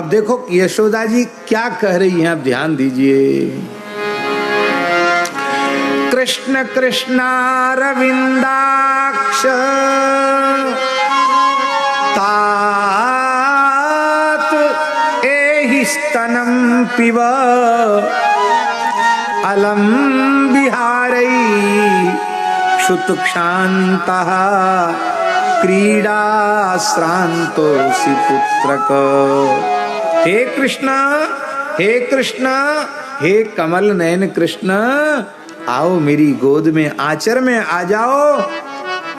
अब देखो यशोदा जी क्या कह रही हैं, आप ध्यान दीजिए। कृष्ण कृष्णारविंदाक्ष तात एहि स्तनं पिब अलम बिहारै क्षुतक्षान्तः क्रीडा श्रांतोऽसि पुत्रक। हे कृष्ण, हे कृष्ण, हे कमल नयन कृष्ण, आओ मेरी गोद में, आचर में आ जाओ।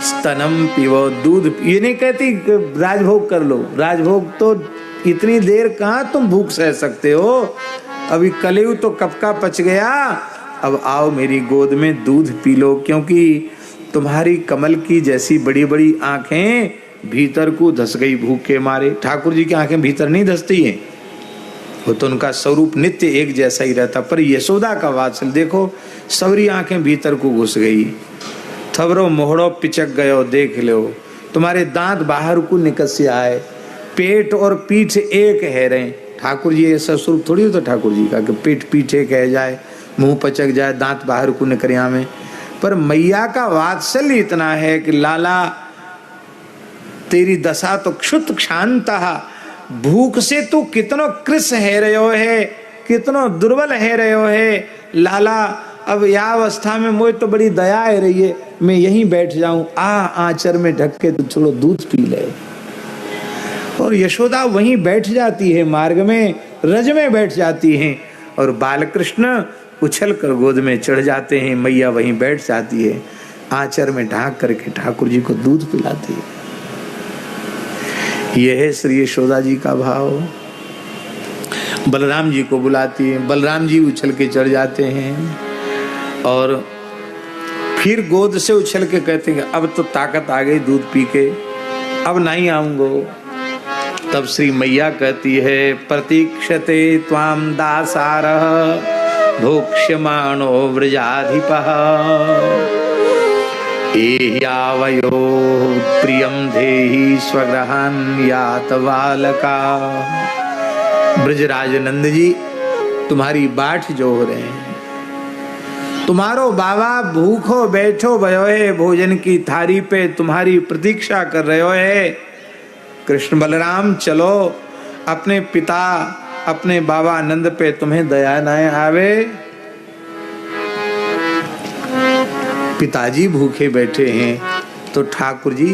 स्तनम पीवो, दूध। ये नहीं कहती राजभोग कर लो, राजभोग तो इतनी देर कहाँ तुम भूख सह सकते हो, अभी कलेऊ तो कब का पच गया। अब आओ मेरी गोद में दूध पी लो, क्योंकि तुम्हारी कमल की जैसी बड़ी बड़ी आंखें भीतर को धस गई भूख के मारे। ठाकुर जी की आंखें भीतर नहीं धसती हैं, वो तो उनका स्वरूप नित्य एक जैसा ही रहता। पर यशोदा का वात्सल्य देखो, सबरी आंखें भीतर को घुस गई, थबरो मोहड़ो पिचक गयो, देख लो तुम्हारे दांत बाहर को निकल से आए, पेट और पीठ एक है रहे। ठाकुर जी ऐसा स्वरूप थोड़ी होता ठाकुर जी का कि पेट पीठ एक है जाए, मुंह पचक जाए, दांत बाहर को निकल आवे। पर मैया का वात्सल्य इतना है कि लाला तेरी दशा तो क्षुत क्षांता, भूख से तू कितनो कृष है रहो है, कितनो दुर्बल है रहो है लाला। अब यह अवस्था में मुझे तो बड़ी दया है रही है, मैं यहीं बैठ जाऊं, आंचर में ढक के तो छोड़ो दूध पी ले। और यशोदा वहीं बैठ जाती है, मार्ग में रज में बैठ जाती हैं, और बालकृष्ण उछल कर गोद में चढ़ जाते हैं, मैया वहीं बैठ जाती है, आंचर में ढांक करके ठाकुर जी को दूध पिलाती है। यह है श्री यशोदा जी का भाव। बलराम जी को बुलाती है, बलराम जी उछल के चढ़ जाते हैं, और फिर गोद से उछल के कहते हैं अब तो ताकत आ गई दूध पी के, अब नहीं आऊंगो। तब श्री मैया कहती है प्रतीक्षते त्वाम दासारः भोक्ष्यमाणो व्रजाधिपः एह्यावयो प्रियम देहि स्वगृहान् यात बालका। ब्रजराज नंद जी तुम्हारी बाट जो हो रहे हैं, तुम्हारो बाबा भूखो बैठो भयो है, भोजन की थाली पे तुम्हारी प्रतीक्षा कर रहे हो है। कृष्ण बलराम चलो, अपने पिता अपने बाबा नंद पे तुम्हें दया न आवे। पिताजी भूखे बैठे हैं तो ठाकुर जी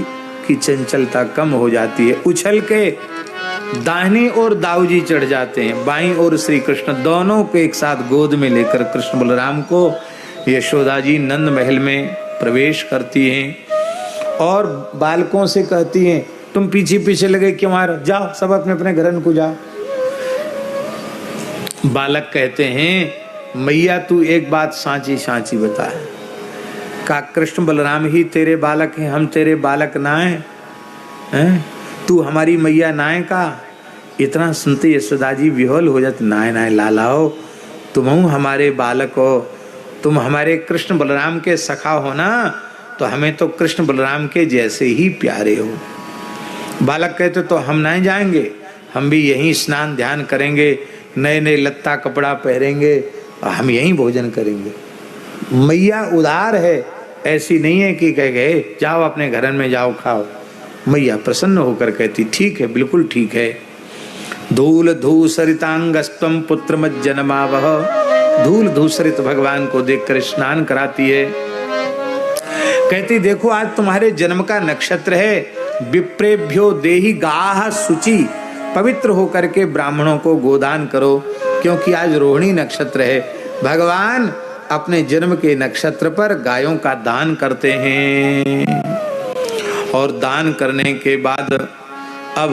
की चंचलता कम हो जाती है, उछल के दाहिनी ओर दाऊ जी चढ़ जाते हैं, बाईं ओर श्री कृष्ण, दोनों को एक साथ गोद में लेकर कृष्ण बलराम को यशोदा जी नंद महल में प्रवेश करती हैं और बालकों से कहती हैं तुम पीछे पीछे लगे क्यों आ रहे, जाओ सब अपने अपने घर को जाओ। बालक कहते हैं मैया तू एक बात सांची सांची बता, का कृष्ण बलराम ही तेरे बालक हैं, हम तेरे बालक ना हैं? तू हमारी मैया नाय का। इतना सुनते यशोदा जी विह्वल हो जाते, नाय नाय लाला हो, तुम हमारे बालक हो, तुम हमारे कृष्ण बलराम के सखा हो ना, तो हमें तो कृष्ण बलराम के जैसे ही प्यारे हो। बालक कहते तो हम नहीं जाएंगे, हम भी यहीं स्नान ध्यान करेंगे, नए नए लत्ता कपड़ा पहनेंगे और हम यहीं भोजन करेंगे। मैया उदार है, ऐसी नहीं है कि कह गए जाओ अपने घर में जाओ खाओ। मैया प्रसन्न होकर कहती ठीक है, बिल्कुल ठीक है। धूल धूसरितांगस्तम पुत्र मत जन्मावह, धूल धूसरित भगवान को देखकर स्नान कराती है। कहती देखो आज तुम्हारे जन्म का नक्षत्र है, विप्रेभ्यो देहि गाह शुचि, पवित्र होकर के ब्राह्मणों को गोदान करो, क्योंकि आज रोहिणी नक्षत्र है। भगवान अपने जन्म के नक्षत्र पर गायों का दान करते हैं, और दान करने के बाद अब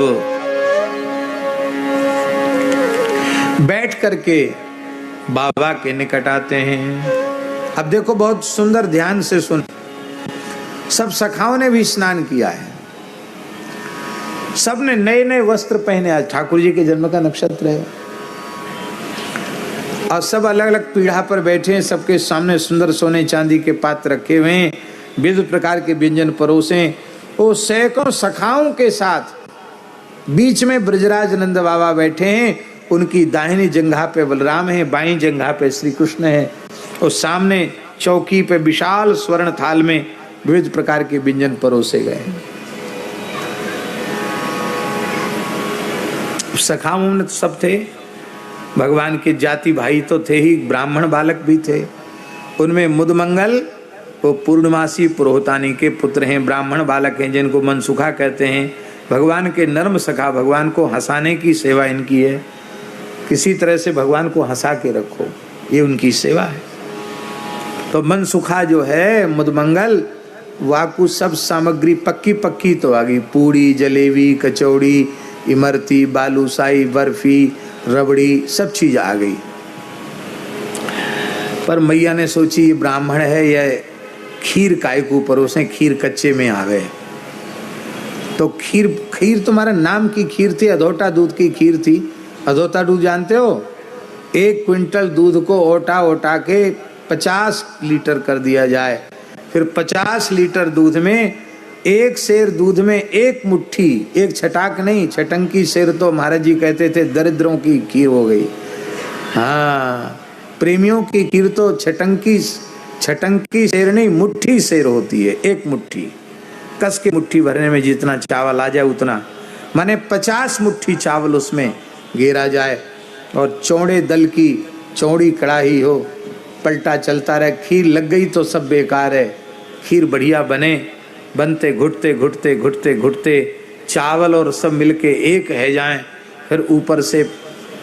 बैठ करके बाबा के निकट आते हैं। अब देखो बहुत सुंदर, ध्यान से सुन, सब सखाओं ने भी स्नान किया है, सब ने नए नए वस्त्र पहने, आज ठाकुर जी के जन्म का नक्षत्र है, और सब अलग अलग पीढ़ा पर बैठे हैं, सबके सामने सुंदर सोने चांदी के पात्र रखे हुए हैं, विविध प्रकार के व्यंजन परोसे। वो सैकड़ों सखाओं के साथ बीच में ब्रजराज नंद बाबा बैठे हैं, उनकी दाहिनी जंघा पे बलराम है, बाईं जंघा पे श्री कृष्ण है, और सामने चौकी पे विशाल स्वर्ण थाल में विविध प्रकार के व्यंजन परोसे गए हैं। सखा मुनि तो सब थे, भगवान के जाति भाई तो थे ही, ब्राह्मण बालक भी थे। उनमें मुदमंगल वो पूर्णमासी पुरोहितानी के पुत्र हैं, ब्राह्मण बालक हैं जिनको मनसुखा कहते हैं। भगवान के नर्म सखा, भगवान को हंसाने की सेवा इनकी है। किसी तरह से भगवान को हंसा के रखो, ये उनकी सेवा है। तो मनसुखा जो है मुदमंगल, वाकु सब सामग्री पक्की पक्की तो आ गई, पूड़ी जलेबी कचौड़ी इमरती बालूशाही बर्फी रबड़ी सब चीज आ गई। पर मैया ने सोची ये ब्राह्मण है, यह खीर काय को परोसे, खीर कच्चे में आ गए। तो खीर तुम्हारा नाम की खीर थी, अधोटा दूध की खीर थी। अधोटा दूध जानते हो? 1 क्विंटल दूध को ओटा ओटा के 50 लीटर कर दिया जाए, फिर 50 लीटर दूध में 1 सेर दूध में 1 मुट्ठी, 1 छटाक नहीं, छटंकी सेर तो महाराज जी कहते थे दरिद्रों की खीर हो गई। हाँ, प्रेमियों की खीर तो छटंकी सेर नहीं, मुट्ठी सेर होती है। 1 मुट्ठी कस के मुट्ठी भरने में जितना चावल आ जाए उतना, माने 50 मुट्ठी चावल उसमें घेरा जाए, और चौड़े दल की चौड़ी कड़ाही हो, पलटा चलता रहे। खीर लग गई तो सब बेकार है। खीर बढ़िया बनते घुटते घुटते घुटते घुटते चावल और सब मिलके एक है जाएं, फिर ऊपर से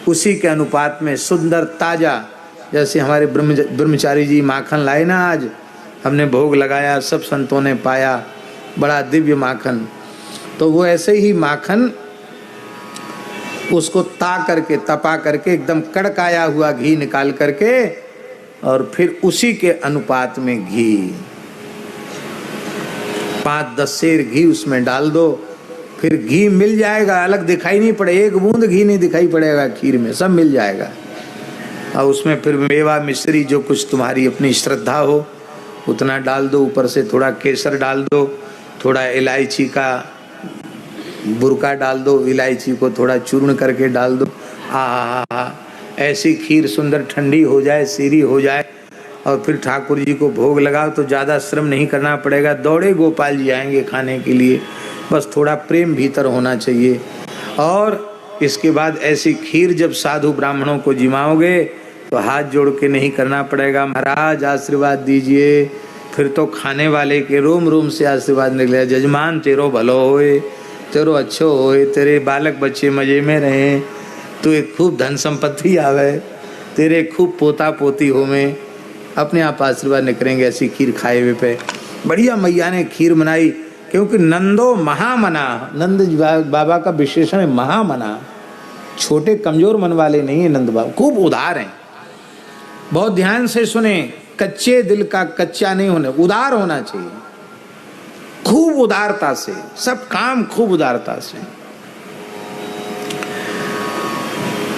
उसी के अनुपात में सुंदर ताजा, जैसे हमारे ब्रह्मचारी जी माखन लाए ना, आज हमने भोग लगाया, सब संतों ने पाया, बड़ा दिव्य माखन। तो वो ऐसे ही माखन उसको तपा करके एकदम कड़काया हुआ घी निकाल करके, और फिर उसी के अनुपात में घी 5-10 सेर घी उसमें डाल दो, फिर घी मिल जाएगा, अलग दिखाई नहीं पड़े, 1 बूंद घी नहीं दिखाई पड़ेगा खीर में, सब मिल जाएगा। और उसमें फिर मेवा मिश्री जो कुछ तुम्हारी अपनी श्रद्धा हो उतना डाल दो, ऊपर से थोड़ा केसर डाल दो, थोड़ा इलायची का बुरका डाल दो, इलायची को थोड़ा चूर्ण करके डाल दो। ऐसी खीर सुंदर ठंडी हो जाए, सीरी हो जाए, और फिर ठाकुर जी को भोग लगाओ तो ज़्यादा श्रम नहीं करना पड़ेगा। दौड़े गोपाल जी आएंगे खाने के लिए, बस थोड़ा प्रेम भीतर होना चाहिए। और इसके बाद ऐसी खीर जब साधु ब्राह्मणों को जिमाओगे तो हाथ जोड़ के नहीं करना पड़ेगा, महाराज आशीर्वाद दीजिए। फिर तो खाने वाले के रोम रोम से आशीर्वाद निकले, जजमान तेरो भलो होए, तेरो अच्छो होए, तेरे बालक बच्चे मजे में रहें, तो एक खूब धन संपत्ति आवे, तेरे खूब पोता पोती हो में, अपने आप आशीर्वाद निकलेंगे ऐसी खीर खाए हुए पे। बढ़िया मैया ने खीर बनाई, क्योंकि नंदो महामना, नंद बाबा का विशेषण है महामना, छोटे कमजोर मन वाले नहीं है नंद बाबा, खूब उदार हैं। बहुत ध्यान से सुने, कच्चे दिल का कच्चा नहीं होना, उदार होना चाहिए, खूब उदारता से, सब काम खूब उदारता से।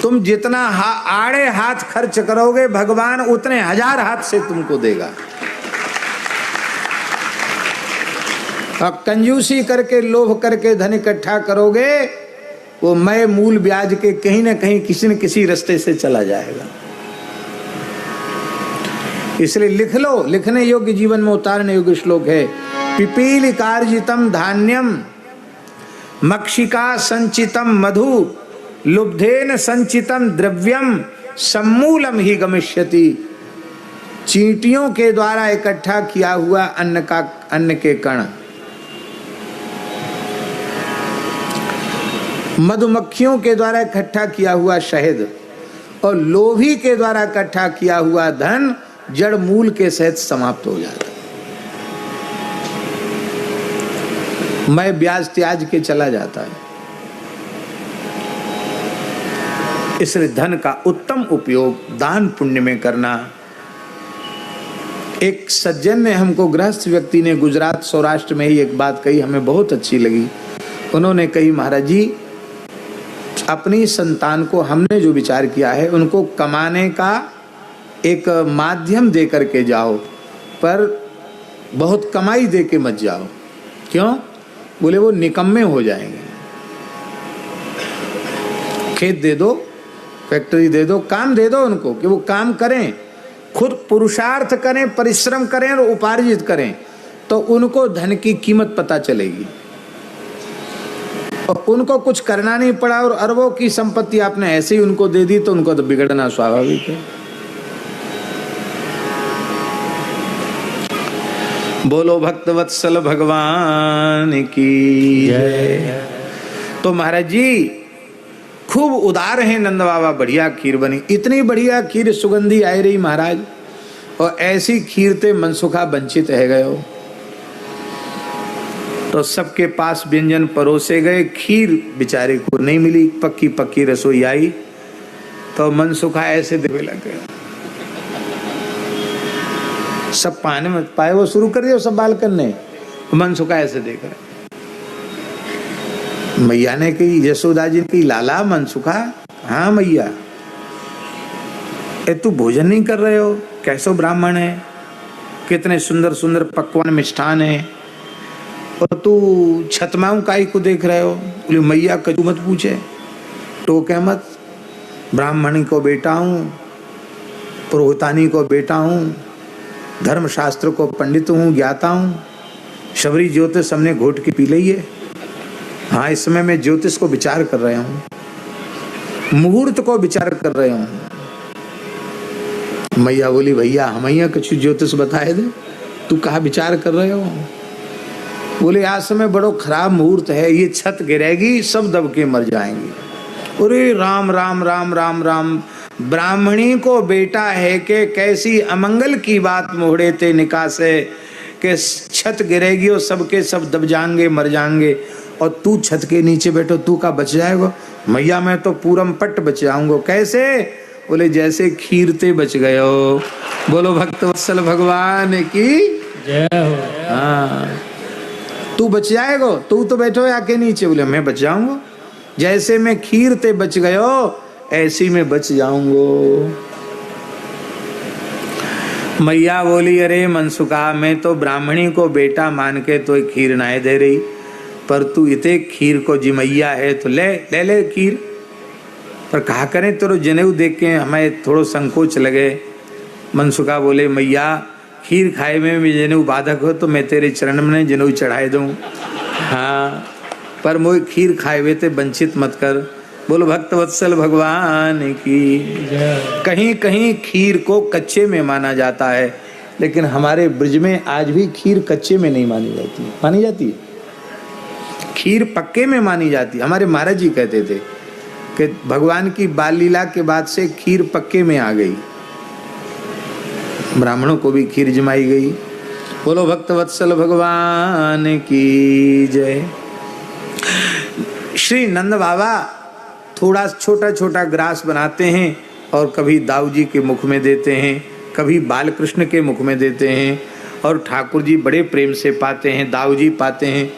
तुम जितना आड़े हाथ खर्च करोगे भगवान उतने 1000 हाथ से तुमको देगा। और कंजूसी करके लोभ करके धन इकट्ठा करोगे, वो मैं मूल ब्याज के कहीं ना कहीं किसी न किसी रास्ते से चला जाएगा। इसलिए लिख लो, लिखने योग्य, जीवन में उतारने योग्य श्लोक है। पिपीली कार्जितम धान्यम मक्षिका संचितम मधु लुब्धेन संचितम द्रव्यम सम्मूलम ही गमिष्यति। चींटियों के द्वारा इकट्ठा किया हुआ अन्न के कण, मधुमक्खियों के द्वारा इकट्ठा किया हुआ शहद, और लोभी के द्वारा इकट्ठा किया हुआ धन जड़ मूल के सहित समाप्त हो जाता। मैं ब्याज त्याज के चला जाता है। इसलिए धन का उत्तम उपयोग दान पुण्य में करना। एक सज्जन ने हमको, गृहस्थ व्यक्ति ने, गुजरात सौराष्ट्र में ही एक बात कही, हमें बहुत अच्छी लगी। उन्होंने कही, महाराज जी अपनी संतान को हमने जो विचार किया है, उनको कमाने का एक माध्यम दे करके जाओ, पर बहुत कमाई दे के मत जाओ। क्यों? बोले वो निकम्मे हो जाएंगे। खेत दे दो, फैक्ट्री दे दो, काम दे दो उनको कि वो काम करें, खुद पुरुषार्थ करें, परिश्रम करें और उपार्जित करें, तो उनको धन की कीमत पता चलेगी। और उनको कुछ करना नहीं पड़ा और अरबों की संपत्ति आपने ऐसे ही उनको दे दी, तो उनको तो बिगड़ना स्वाभाविक है। बोलो भक्तवत्सल भगवान की जय। तो महाराज जी खूब उदार हैं नंद बाबा, बढ़िया खीर बनी, इतनी बढ़िया खीर, सुगंधी आई रही महाराज, और ऐसी खीर ते मनसुखा वंचित है गयो। तो सबके पास व्यंजन परोसे गए, खीर बेचारे को नहीं मिली, पक्की पक्की रसोई आई, तो मनसुखा ऐसे देवे लग गए। सब पाने में पाए वो शुरू कर दिया, सब बाल करने, मनसुखा ऐसे देख रहे। मैया ने कही, यशोदा जी ने कही, लाला मनसुखा, हाँ मैया, तू भोजन नहीं कर रहे हो, कैसो ब्राह्मण है, कितने सुंदर सुंदर पकवान मिष्ठान है, और तू छतमाऊ काई को देख रहे हो। बोले मैया कछु मत पूछे, टोके मत, ब्राह्मणी को बेटा हूँ, पुरोहितानी को बेटा हूँ, धर्मशास्त्र को पंडित हूँ, ज्ञाता हूँ, शबरी ज्योतिष हमने घोट के पी ली है। हाँ, इस समय मैं ज्योतिष को विचार कर रहा हूँ, मुहूर्त को विचार कर रहा हूँ। मैया बोली भैया हमैया कछु ज्योतिष बताए दे, तू कहा विचार कर रहे हो। बोले आज समय बड़ो खराब मुहूर्त है, ये छत गिरेगी, सब दब के मर जाएंगे। अरे राम राम राम राम राम, ब्राह्मणी को बेटा है के कैसी अमंगल की बात मोहड़े ते निकासे, के छत गिरेगी और सबके सब दब जाएंगे, मर जाएंगे, और तू छत के नीचे बैठो, तू का बच जाएगा। मैया मैं तो पूरम पट्ट बच जाऊंगा। कैसे? बोले जैसे खीर ते बच गए हो। बोलो भक्तवत्सल भगवान की जय हो। हाँ, तू बच जाएगा, तू तो बैठो आके नीचे। बोले मैं बच जाऊंगा, जैसे मैं खीर ते बच गयो ऐसी में बच जाऊंगो। मैया बोली अरे मनसुखा, मैं तो ब्राह्मणी को बेटा मान के तो खीर नाय दे रही, पर तू इतने खीर को जिमैया है तो ले ले ले खीर। पर कहा करें, तेरो जनेऊ देख के हमें थोड़ो संकोच लगे। मनसुखा बोले मैया खीर खाए में भी जनेऊ बाधक हो तो मैं तेरे चरण में जनेऊ चढ़ाए दूं। हाँ, पर मोई खीर खाए हुए ते वंचित मत कर। बोलो भक्तवत्सल भगवान की। कहीं कहीं खीर को कच्चे में माना जाता है, लेकिन हमारे ब्रज में आज भी खीर कच्चे में नहीं मानी जाती। मानी जाती है, खीर पक्के में मानी जाती है। हमारे महाराज जी कहते थे कि भगवान की बाल लीला के बाद से खीर पक्के में आ गई, ब्राह्मणों को भी खीर जमाई गई। बोलो भक्तवत्सल भगवान की जय। श्री नंद बाबा थोड़ा छोटा छोटा ग्रास बनाते हैं और कभी दाऊ जी के मुख में देते हैं, कभी बालकृष्ण के मुख में देते हैं, और ठाकुर जी बड़े प्रेम से पाते हैं, दाऊ जी पाते हैं।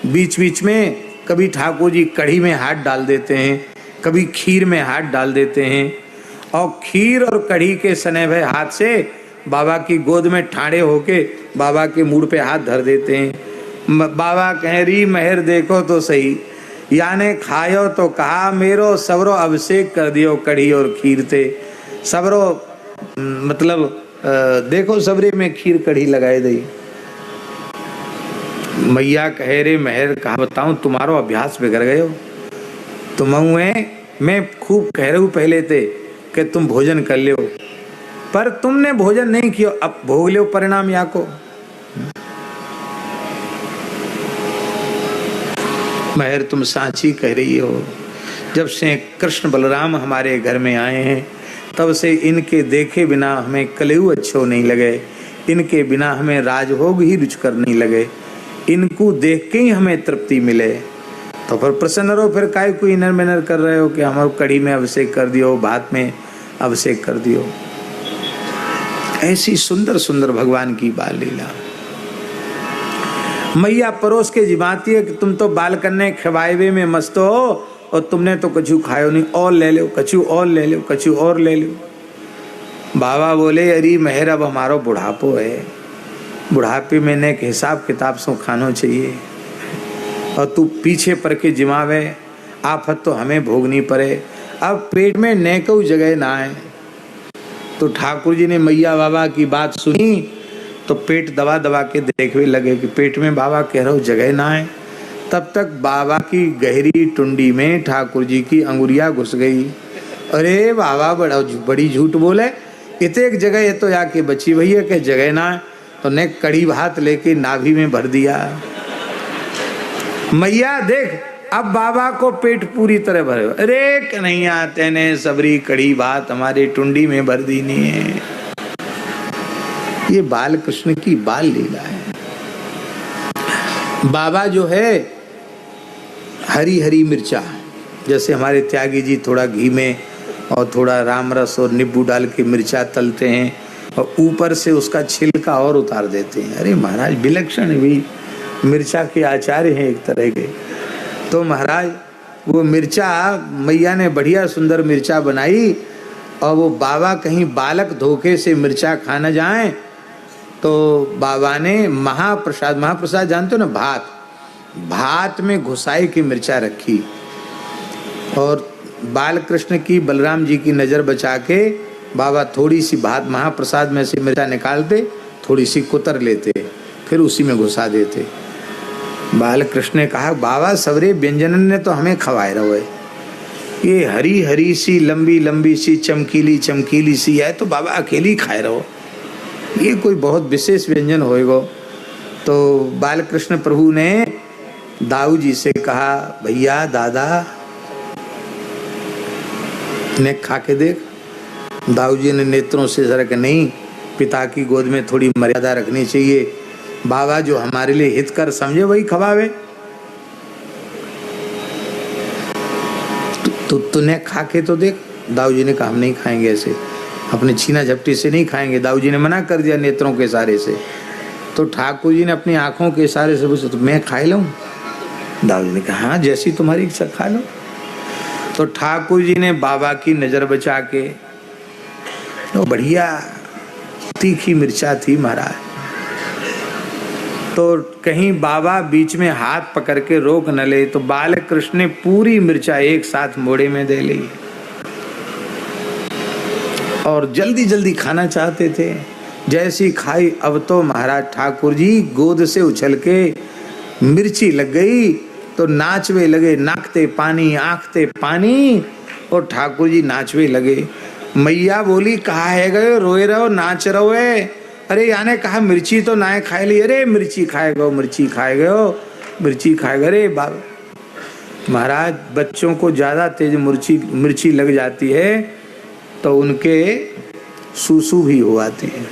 बीच बीच में कभी ठाकुर जी कढ़ी में हाथ डाल देते हैं, कभी खीर में हाथ डाल देते हैं, और खीर और कढ़ी के सने भय हाथ से बाबा की गोद में ठाड़े होके बाबा के मूड पे हाथ धर देते हैं। बाबा कह रही मेहर देखो तो सही, याने खायो तो कहा मेरो सबरो अभिषेक कर दियो कढ़ी और खीर थे। सबरो मतलब देखो सबरे में खीर कढ़ी लगाए दी। मैया कह रे मेहर कहा बताऊं, तुम्हारो अभ्यास बिगड़ गए हो। तुम मैं खूब कह रहा हूँ पहले थे कि तुम भोजन कर लो, पर तुमने भोजन नहीं किया, अब भोग लो परिणाम या को। मेहर तुम सांची कह रही हो। जब से कृष्ण बलराम हमारे घर में आए हैं तब से इनके देखे बिना हमें कलेऊ अच्छो नहीं लगे, इनके बिना हमें राजभोग ही रुचकर नहीं लगे, इनको देख के ही हमें तृप्ति मिले। तो फिर प्रसन्न रहो, फिर काय कोई इनर मिनर कर रहे हो कि हमारे कढ़ी में अभिषेक कर दियो, भात में अभिषेक कर दियो। ऐसी सुंदर सुंदर भगवान की बाल लीला। मैया परोस के जिमाती है कि तुम तो बाल करने खवाए में मस्त हो और तुमने तो कछु खायो नहीं, और ले लो कछु, और ले लो कछु, और ले लो। बाबा बोले अरे मेहर अब हमारो बुढ़ापो है, बुढ़ापे में ने हिसाब किताब से खानो चाहिए, और तू पीछे पड़ के जिमावे, आफत तो हमें भोगनी पड़े। अब पेट में नेकऊ जगह ना है। तो ठाकुर जी ने मैया बाबा की बात सुनी तो पेट दबा दबा के देखने लगे कि पेट में बाबा कह रहे हो जगह ना है। तब तक बाबा की गहरी टुंडी में ठाकुर जी की अंगुरिया घुस गई। अरे बाबा बड़ी झूठ बोले, इतने एक जगह ये तो जाके बची भैया के जगह ना है। तो ने कड़ी भात लेके नाभि में भर दिया। मैया देख अब बाबा को पेट पूरी तरह भरे। अरे कन्हैया तेने सबरी कड़ी भात हमारे टुंडी में भर दी नहीं है। ये बाल कृष्ण की बाल लीला है। बाबा जो है हरी हरी मिर्चा, जैसे हमारे त्यागी जी थोड़ा घी में और थोड़ा राम रस और नींबू डाल के मिर्चा तलते हैं और ऊपर से उसका छिलका और उतार देते हैं। अरे महाराज विलक्षण भी मिर्चा के आचार्य हैं एक तरह के। तो महाराज वो मिर्चा मैया ने बढ़िया सुंदर मिर्चा बनाई और वो बाबा कहीं बालक धोखे से मिर्चा खाना जाए तो बाबा ने महाप्रसाद जानते हो ना, भात में घुसाई की मिर्चा रखी और बाल कृष्ण की बलराम जी की नजर बचा के बाबा थोड़ी सी भात महाप्रसाद में से मिर्चा निकालते, थोड़ी सी कुतर लेते, फिर उसी में घुसा देते। बाल कृष्ण ने कहा बाबा सवरे व्यंजन ने तो हमें खवाए रहो है, ये हरी हरी सी लंबी लंबी सी चमकीली चमकीली सी है तो बाबा अकेली खाए रहो, ये कोई बहुत विशेष व्यंजन होएगा। तो बाल कृष्ण प्रभु ने दाऊ जी से कहा भैया दादा ने खा के देख। दाऊ जी ने नेत्रों से जरा कि नहीं, पिता की गोद में थोड़ी मर्यादा रखनी चाहिए, बाबा जो हमारे लिए हित कर समझे वही खवावे। तूने खा के तो देख। दाऊ जी ने कहा हम नहीं खाएंगे, ऐसे अपने छीना झपटी से नहीं खाएंगे। दाऊ जी ने मना कर दिया नेत्रों के इशारे से। तो ठाकुर जी ने अपनी आंखों के इशारे से पूछा तो मैं खाई लूं? दाऊ जी ने कहा हाँ जैसी तुम्हारी इच्छा खा लो। तो ठाकुर जी ने बाबा की नजर बचा के, तो बढ़िया तीखी मिर्चा थी महाराज। तो कहीं बाबा बीच में हाथ पकड़ के रोक न ले तो बाल कृष्ण ने पूरी मिर्चा एक साथ मोड़े में दे ली और जल्दी जल्दी खाना चाहते थे। जैसी खाई अब तो महाराज ठाकुर जी गोद से उछल के मिर्ची लग गई तो नाचवे लगे, नाकते पानी आंखते पानी, और ठाकुर जी नाचवे लगे। मैया बोली कहाँ है गए, रोए रहो नाच रहो है। अरे याने कहा मिर्ची तो ना खाए ली। अरे मिर्ची खाए गो, मिर्ची खाए गयो, मिर्ची खाए गए। अरे बाबा महाराज बच्चों को ज्यादा तेज मिर्ची लग जाती है तो उनके सुसु भी हो आते हैं।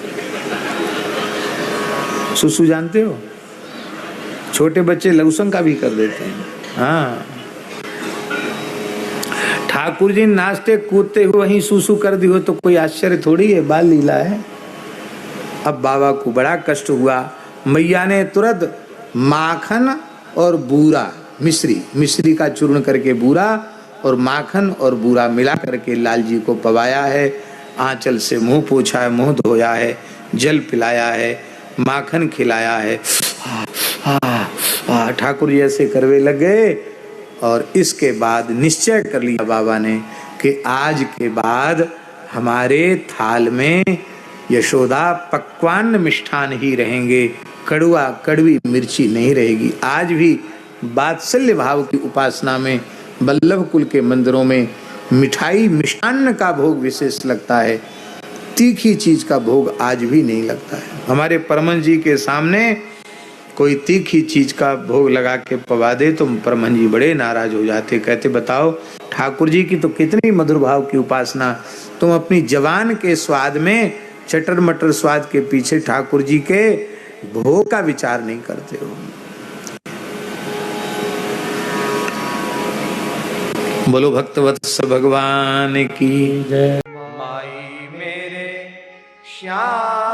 सुसु जानते हो, छोटे बच्चे लघुशंका का भी कर देते हैं। हाँ ठाकुर जी नाचते कूदते हुए वहीं सुसु कर दी हो तो कोई आश्चर्य थोड़ी है, बाल लीला है। अब बाबा को बड़ा कष्ट हुआ। मैया ने तुरंत माखन और बूरा मिश्री का चूर्ण करके बूरा और माखन और बूरा मिला करके लाल जी को पवाया है। आंचल से मुंह पोछा है, मुंह धोया है, जल पिलाया है, माखन खिलाया है। ठाकुर जी ऐसे करवे लगे और इसके बाद निश्चय कर लिया बाबा ने कि आज के बाद हमारे थाल में यशोदा पक्वान्न मिष्ठान ही रहेंगे, कड़वी मिर्ची नहीं रहेगी। आज भी वात्सल्य भाव की उपासना में वल्लभ कुल के मंदिरों में मिठाई मिष्ठान्न का भोग विशेष लगता है, तीखी चीज का भोग आज भी नहीं लगता है। हमारे परमहंस जी के सामने कोई तीखी चीज का भोग लगा के पवा दे तो परमहंस जी बड़े नाराज हो जाते, कहते बताओ ठाकुर जी की तो कितनी मधुर भाव की उपासना, तुम अपनी जवान के स्वाद में चटर मटर स्वाद के पीछे ठाकुर जी के भोग का विचार नहीं करते हो। बोलो भक्तवत्स भगवान की जय। माई मेरे श्याम